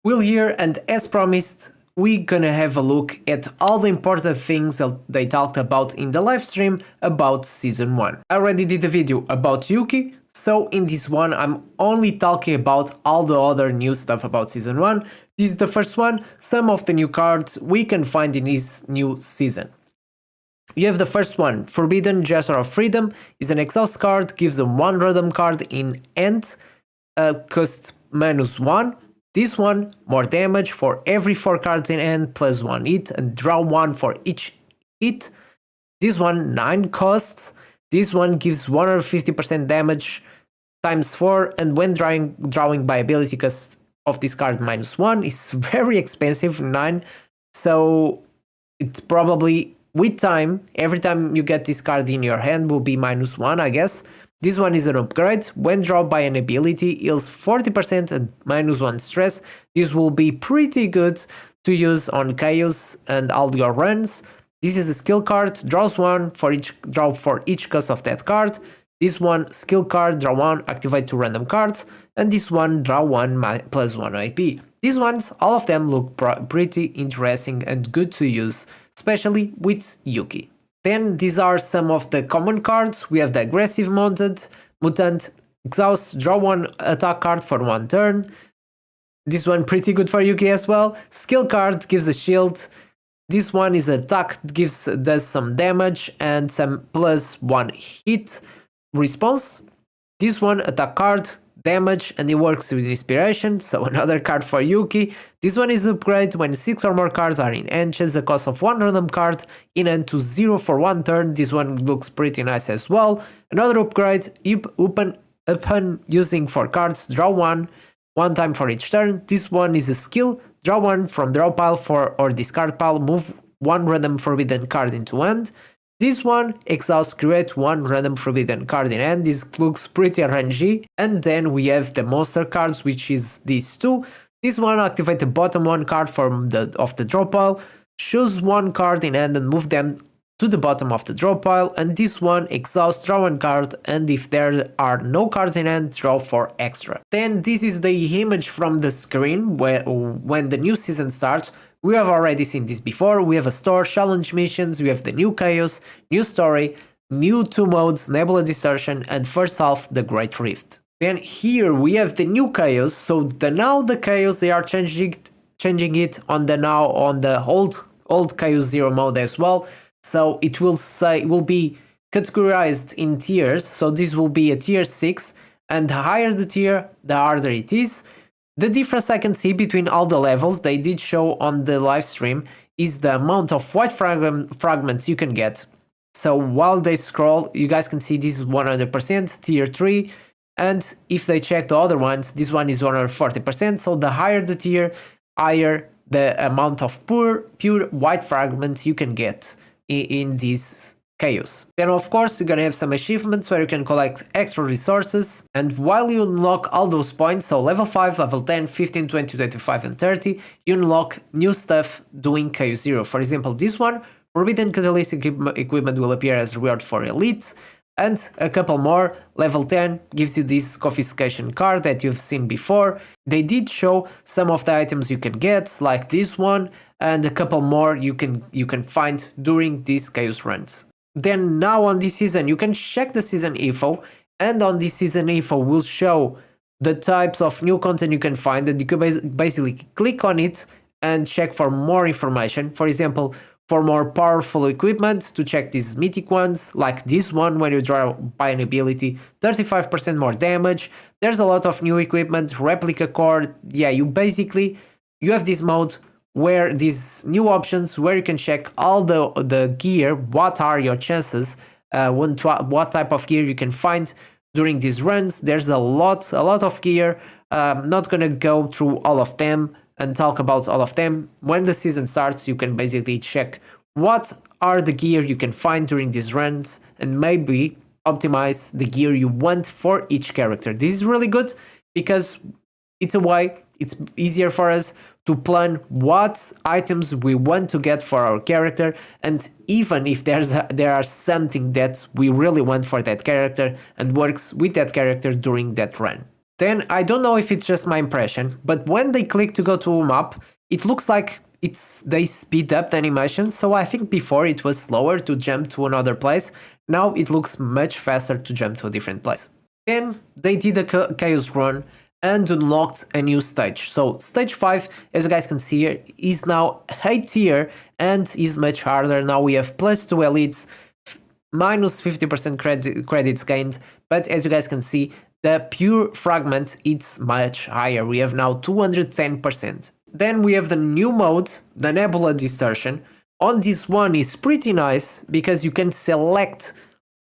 Will here, and as promised, we're gonna have a look at all the important things that they talked about in the live stream about Season 1. I already did a video about Yuki, so in this one I'm only talking about all the other new stuff about Season 1. This is the first one, some of the new cards we can find in this new season. You have the first one, Forbidden Gesture of Freedom, is an exhaust card, gives them one random card in hand, cost -1. This one, more damage for every 4 cards in hand, plus 1 hit, and draw 1 for each hit. This one, 9 costs. This one gives 150% damage times 4, and when drawing by ability cost of this card -1, is very expensive, 9. So it's probably, with time, every time you get this card in your hand will be -1, I guess. This one is an upgrade. When drawn by an ability, heals 40% and -1 stress. This will be pretty good to use on Chaos and all your runs. This is a skill card, draws 1 for each cost of that card. This one, skill card, draw 1, activate 2 random cards. And this one, draw 1 plus 1 IP. These ones, all of them look pretty interesting and good to use, especially with Yuki. Then these are some of the common cards. We have the aggressive mutant, exhaust, draw 1 attack card for 1 turn. This one pretty good for Yuki as well. Skill card gives a shield. This one is attack, does some damage and some +1 hit response. This one attack card, damage, and it works with inspiration, so another card for Yuki. This one is upgrade when 6 or more cards are in hand, change the cost of 1 random card in hand to 0 for 1 turn. This one looks pretty nice as well. Another upgrade, upon using 4 cards, draw 1 time for each turn. This one is a skill, draw 1 from draw pile or discard pile, move 1 random forbidden card into hand. This one, exhaust, create 1 random forbidden card in hand. This looks pretty RNG. And then we have the monster cards, which is these 2. This one, activate the bottom 1 card of the draw pile, choose 1 card in hand and move them to the bottom of the draw pile. And this one, exhaust, draw 1 card, and if there are no cards in hand, draw 4 extra. Then this is the image from the screen when the new season starts. We have already seen this before. We have a store, challenge missions, we have the new Chaos, new story, new 2 modes, Nebula Distortion, and first half, the Great Rift. Then here we have the new Chaos, so now the Chaos, they are changing it on the old Chaos 0 mode as well. So it will be categorized in tiers, so this will be a tier 6, and the higher the tier, the harder it is. The difference I can see between all the levels they did show on the live stream is the amount of white fragments you can get. So while they scroll, you guys can see this is 100%, tier 3, and if they check the other ones, this one is 140%, so the higher the tier, higher the amount of pure white fragments you can get in this Chaos. Then of course you're gonna have some achievements where you can collect extra resources, and while you unlock all those points, so level 5, level 10, 15, 20, 25 and 30, you unlock new stuff doing Chaos 0. For example, this one, Forbidden Catalyst equipment will appear as reward for elites, and a couple more. Level 10 gives you this confiscation card that you've seen before. They did show some of the items you can get, like this one, and a couple more you can find during these Chaos runs. Then now on this season, you can check the season info, and on this season info will show the types of new content you can find, and you can basically click on it and check for more information. For example, for more powerful equipment, to check these mythic ones, like this one, when you draw by an ability, 35% more damage. There's a lot of new equipment, replica core. Yeah, you have this mode where these new options where you can check all the gear, what are your chances, what type of gear you can find during these runs. There's a lot of gear. Not gonna go through all of them and talk about all of them. When the season starts, you can basically check what are the gear you can find during these runs and maybe optimize the gear you want for each character. This is really good because it's easier for us to plan what items we want to get for our character, and even if there are something that we really want for that character and works with that character during that run. Then I don't know if it's just my impression, but when they click to go to a map, it looks like they speed up the animation. So I think before it was slower to jump to another place. Now it looks much faster to jump to a different place. Then they did a chaos run and unlocked a new stage. So stage 5, as you guys can see here, is now 8 tier and is much harder. Now we have +2 elites, minus 50% credits gained, but as you guys can see, the pure fragment is much higher. We have now 210%. Then we have the new mode, the Nebula Distortion. On this one is pretty nice because you can select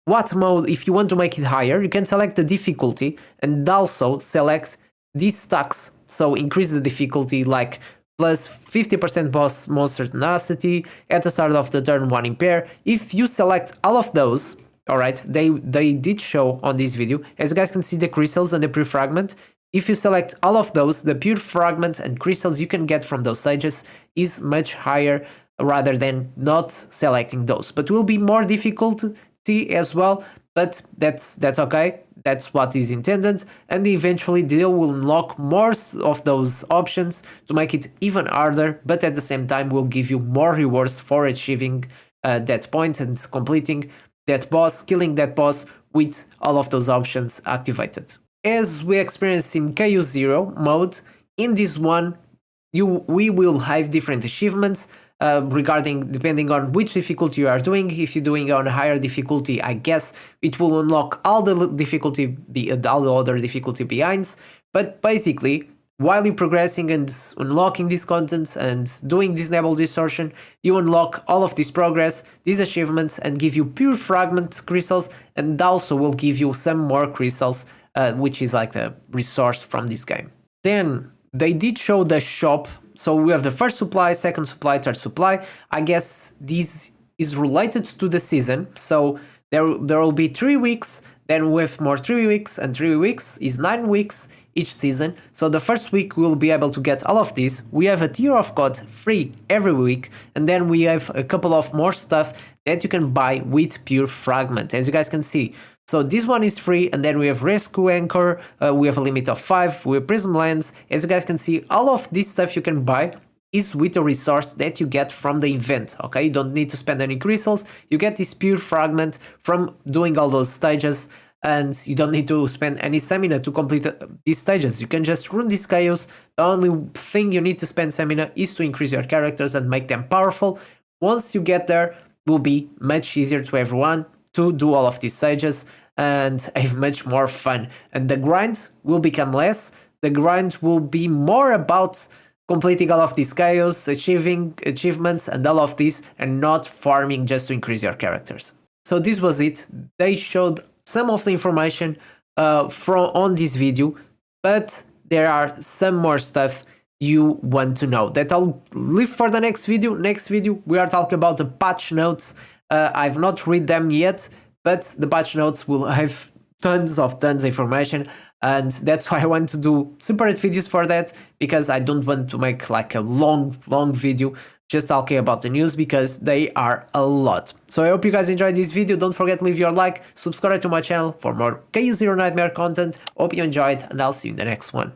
what mode, if you want to make it higher, you can select the difficulty and also select these stacks. So increase the difficulty like plus 50% boss monster tenacity at the start of the turn 1 impair. If you select all of those, alright, they did show on this video. As you guys can see, the crystals and the pure fragment. If you select all of those, the pure fragment and crystals you can get from those stages is much higher rather than not selecting those. But will be more difficult as well, but that's okay. That's what is intended, and eventually they will unlock more of those options to make it even harder, but at the same time will give you more rewards for achieving that point and completing that boss, killing that boss with all of those options activated. As we experienced in KO 0 mode, in this one we will have different achievements regarding depending on which difficulty you are doing. If you're doing on a higher difficulty, I guess it will unlock all the difficulty, all the other difficulty behinds. But basically, while you're progressing and unlocking this content and doing this Nebula Distortion, you unlock all of this progress, these achievements, and give you pure fragment crystals, and also will give you some more crystals, which is like the resource from this game. Then they did show the shop. So we have the first supply, second supply, third supply. I guess this is related to the season. So there will be 3 weeks, then we have more 3 weeks, and 3 weeks is 9 weeks each season. So the first week we'll be able to get all of this. We have a tier of God free every week, and then we have a couple of more stuff that you can buy with pure fragment, as you guys can see. So this one is free, and then we have Rescue Anchor, we have a limit of 5, we have Prism Lens. As you guys can see, all of this stuff you can buy is with a resource that you get from the event, okay? You don't need to spend any crystals, you get this pure fragment from doing all those stages, and you don't need to spend any stamina to complete these stages. You can just run this chaos. The only thing you need to spend stamina is to increase your characters and make them powerful. Once you get there, it will be much easier to everyone to do all of these stages and have much more fun. And the grind will become less. The grind will be more about completing all of these chaos, achieving achievements and all of this, and not farming just to increase your characters. So this was it. They showed some of the information on this video, but there are some more stuff you want to know that I'll leave for the next video. Next video we are talking about the patch notes. I've not read them yet, but the patch notes will have tons of information, and that's why I want to do separate videos for that, because I don't want to make like a long video just talking about the news, because they are a lot. So I hope you guys enjoyed this video. Don't forget to leave your like, subscribe to my channel for more KO0 Nightmare content. Hope you enjoyed, and I'll see you in the next one.